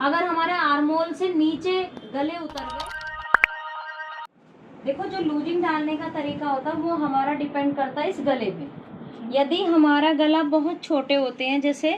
अगर हमारे आर्मोल से नीचे गले उतर गए, देखो जो लूजिंग डालने का तरीका होता है वो हमारा डिपेंड करता है इस गले पे। यदि हमारा गला बहुत छोटे होते हैं, जैसे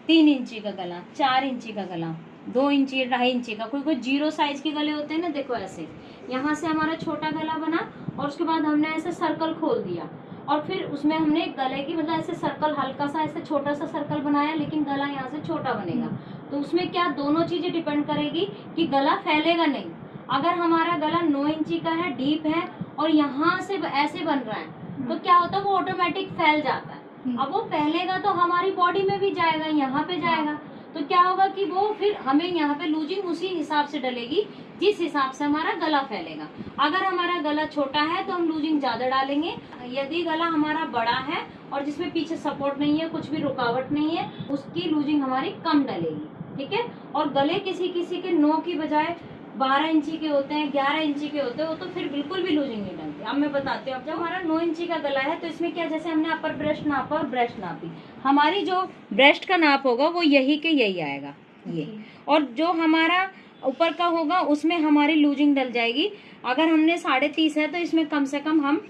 3 इंची का गला, 4 इंची का गला, 2 इंची, 2.5 इंची का, कोई कोई 0 साइज के गले होते हैं ना, देखो ऐसे यहाँ से हमारा छोटा गला बना और उसके बाद हमने ऐसे सर्कल खोल दिया और फिर उसमें हमने गले की मतलब ऐसे सर्कल, हल्का सा ऐसे छोटा सा सर्कल बनाया, लेकिन गला यहाँ से छोटा बनेगा। तो उसमें क्या दोनों चीजें डिपेंड करेगी कि गला फैलेगा नहीं। अगर हमारा गला 9 इंची का है, डीप है और यहाँ से ऐसे बन रहा है तो क्या होता है, वो ऑटोमेटिक फैल जाता है। अब वो फैलेगा तो हमारी बॉडी में भी जाएगा, यहाँ पे जाएगा, तो क्या होगा कि वो फिर हमें यहाँ पे लूजिंग उसी हिसाब से डलेगी जिस हिसाब से हमारा गला फैलेगा। अगर हमारा गला छोटा है तो हम लूजिंग ज्यादा डालेंगे। यदि गला हमारा बड़ा है और जिसमें पीछे सपोर्ट नहीं है, कुछ भी रुकावट नहीं है, उसकी लूजिंग हमारी कम डलेगी। ठीक है। और गले किसी किसी के 9 की बजाय 12 इंची के होते हैं, 11 इंची के होते हैं, वो तो फिर बिल्कुल भी लूजिंग नहीं डलती। अब मैं बताती हूँ। जब हमारा 9 इंची का गला है तो इसमें क्या, जैसे हमने अपर ब्रेस्ट नापा और ब्रेस्ट नापी, हमारी जो ब्रेस्ट का नाप होगा वो यही के यही आएगा ये, और जो हमारा ऊपर का होगा उसमें हमारी लूजिंग डल जाएगी। अगर हमने 30.5 है तो इसमें कम से कम हम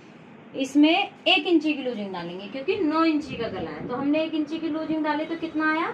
इसमें 1 इंची की लूजिंग डालेंगे, क्योंकि 9 इंची का गला है। तो हमने 1 इंची की लूजिंग डाली तो कितना आया,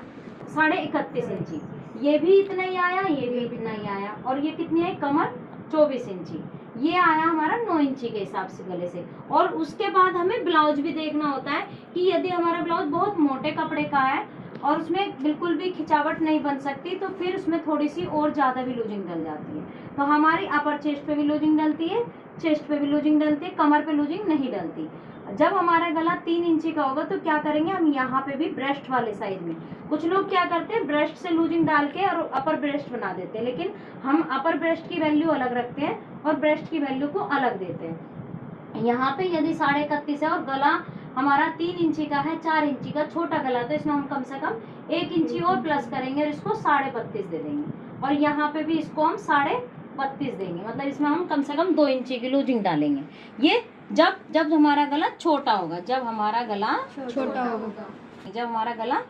31.5 इंची। ये भी इतना ही आया, ये भी इतना ही आया, और ये कितनी है, कमर 24 इंची। ये आया हमारा 9 इंची के हिसाब से गले से। और उसके बाद हमें ब्लाउज भी देखना होता है कि यदि हमारा ब्लाउज बहुत मोटे कपड़े का है और उसमें बिल्कुल भी खिंचावट नहीं बन सकती, तो फिर उसमें थोड़ी सी और ज्यादा भी लूजिंग डल जाती है। तो हमारी अपर चेस्ट पे भी लूजिंग डलती है, चेस्ट पे भी लूजिंग डलती है, कमर पे लूजिंग नहीं डलती। जब हमारा गला 3 इंची का होगा तो क्या करेंगे हम, यहाँ पे भी ब्रेस्ट वाले साइड में, कुछ लोग क्या करते हैं ब्रेस्ट से लूजिंग डाल के और अपर ब्रेस्ट बना देते हैं, लेकिन हम अपर ब्रेस्ट की वैल्यू अलग रखते हैं और ब्रेस्ट की वैल्यू को अलग देते हैं। यहाँ पे यदि 31.5 है और गला हमारा 3 इंची का है, 4 इंची का छोटा गला, तो इसमें हम कम से कम 1 इंची और प्लस करेंगे और इसको 32.5 दे देंगे। और यहाँ पे भी इसको हम 32.5 देंगे, मतलब इसमें हम कम से कम 2 इंची की लूजिंग डालेंगे। ये जब हमारा गला छोटा होगा, जब हमारा गला छोटा होगा, जब हमारा गला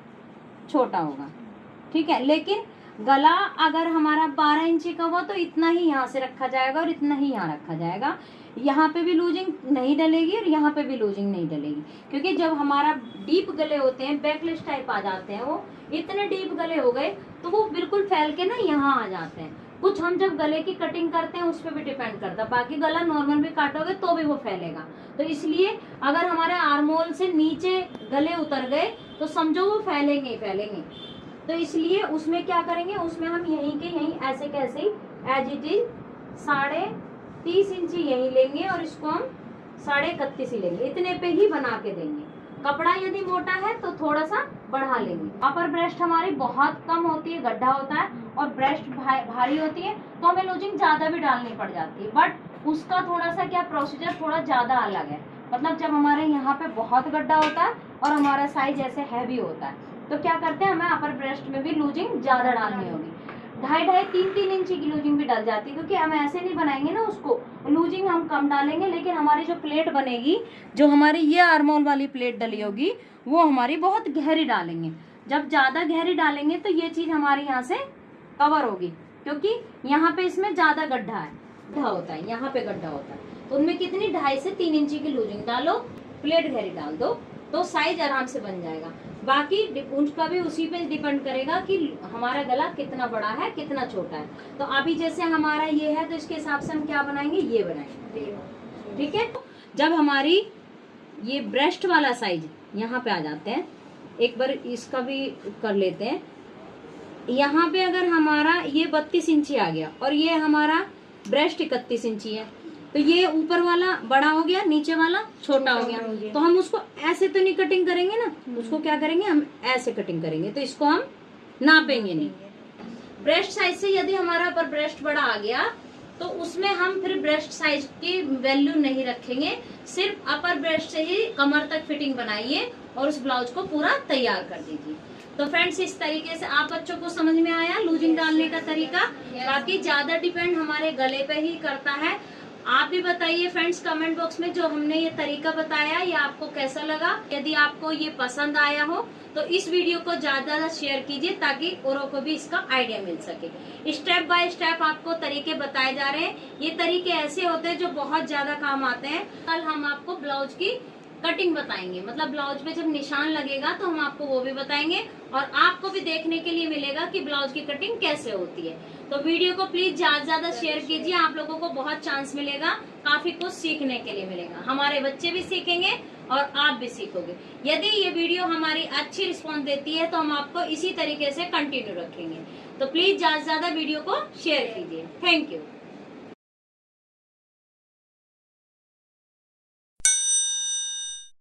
छोटा होगा। ठीक है। लेकिन गला अगर हमारा 12 इंची का हुआ तो इतना ही यहाँ से रखा जाएगा और इतना ही यहाँ रखा जाएगा। यहाँ पे भी लूजिंग नहीं डलेगी और यहाँ पे भी लूजिंग नहीं डलेगी, क्योंकि जब हमारा डीप गले होते हैं, बैकलेस टाइप आ जाते हैं, वो इतने डीप गले हो गए तो वो बिल्कुल फैल के ना यहाँ आ जाते हैं। कुछ हम जब गले की कटिंग करते हैं उस पर भी डिपेंड करता है, बाकी गला नॉर्मल भी काटोगे तो भी वो फैलेगा। तो इसलिए अगर हमारे आर्मोल से नीचे गले उतर गए तो समझो वो फैलेंगे ही फैलेंगे। तो इसलिए उसमें क्या करेंगे, उसमें हम यहीं के यहीं ऐसे कैसे ही एज इट इज 30.5 इंची यहीं लेंगे और इसको हम 31.5 ही लेंगे, इतने पे ही बना के देंगे। कपड़ा यदि मोटा है तो थोड़ा सा बढ़ा लेंगे। अपर ब्रेस्ट हमारी बहुत कम होती है, गड्ढा होता है, और ब्रेस्ट भारी होती है तो हमें लूजिंग ज्यादा भी डालनी पड़ जाती है, बट उसका थोड़ा सा क्या प्रोसीजर थोड़ा ज्यादा अलग है। मतलब जब हमारे यहाँ पे बहुत गड्ढा होता है और हमारा साइज ऐसे हैवी होता है तो क्या करते हैं, हमें अपर ब्रेस्ट में भी लूजिंग ज्यादा डालनी होगी। 2.5-3 इंची की लूजिंग भी डल जाती है, क्योंकि हम ऐसे नहीं बनाएंगे ना उसको, लूजिंग हम कम डालेंगे, लेकिन हमारी जो प्लेट बनेगी, जो हमारी ये आर्मोल वाली प्लेट डली होगी, वो हमारी बहुत गहरी डालेंगे। जब ज्यादा गहरी डालेंगे तो ये चीज हमारी यहाँ से कवर होगी, क्योंकि यहाँ पे इसमें ज्यादा गड्ढा है, गड्ढा होता है, यहाँ पे गड्ढा होता है। तो उनमें कितनी 2.5 से 3 इंची की लूजिंग डालो, प्लेट गहरी डाल दो, तो साइज आराम से बन जाएगा। बाकी उसका भी उसी पे डिपेंड करेगा कि हमारा गला कितना बड़ा है कितना छोटा है। तो अभी जैसे हमारा ये है तो इसके हिसाब से हम क्या बनाएंगे, ये बनाएंगे। ठीक है। जब हमारी ये ब्रेस्ट वाला साइज यहाँ पे आ जाते हैं, एक बार इसका भी कर लेते हैं। यहाँ पे अगर हमारा ये 32 इंची आ गया और ये हमारा ब्रेस्ट 31 इंची है, तो ये ऊपर वाला बड़ा हो गया, नीचे वाला छोटा हो गया। तो हम उसको ऐसे तो नहीं कटिंग करेंगे ना, उसको क्या करेंगे, हम ऐसे कटिंग करेंगे, तो इसको हम नापेंगे नहीं। ब्रेस्ट साइज से यदि हमारा अपर ब्रेस्ट बड़ा आ गया तो उसमें हम फिर ब्रेस्ट साइज की वैल्यू नहीं रखेंगे, सिर्फ अपर ब्रेस्ट से ही कमर तक फिटिंग बनाइए और उस ब्लाउज को पूरा तैयार कर दीजिए। तो फ्रेंड्स, इस तरीके से आप बच्चों को समझ में आया लूजिंग डालने का तरीका। बाकी ज्यादा डिपेंड हमारे गले पे ही करता है आप भी बताइए फ्रेंड्स कमेंट बॉक्स में जो हमने ये तरीका बताया ये आपको कैसा लगा। यदि आपको ये पसंद आया हो तो इस वीडियो को ज्यादा शेयर कीजिए ताकि औरों को भी इसका आइडिया मिल सके। स्टेप बाय स्टेप आपको तरीके बताए जा रहे हैं। ये तरीके ऐसे होते हैं जो बहुत ज्यादा काम आते हैं। कल हम आपको ब्लाउज की कटिंग बताएंगे, मतलब ब्लाउज पे जब निशान लगेगा तो हम आपको वो भी बताएंगे और आपको भी देखने के लिए मिलेगा कि ब्लाउज की कटिंग कैसे होती है। तो वीडियो को प्लीज ज्यादा शेयर कीजिए, आप लोगों को बहुत चांस मिलेगा, काफी कुछ सीखने के लिए मिलेगा। हमारे बच्चे भी सीखेंगे और आप भी सीखोगे। यदि ये वीडियो हमारी अच्छी रिस्पॉन्स देती है तो हम आपको इसी तरीके से कंटिन्यू रखेंगे। तो प्लीज ज्यादा वीडियो को शेयर कीजिए। Thank you.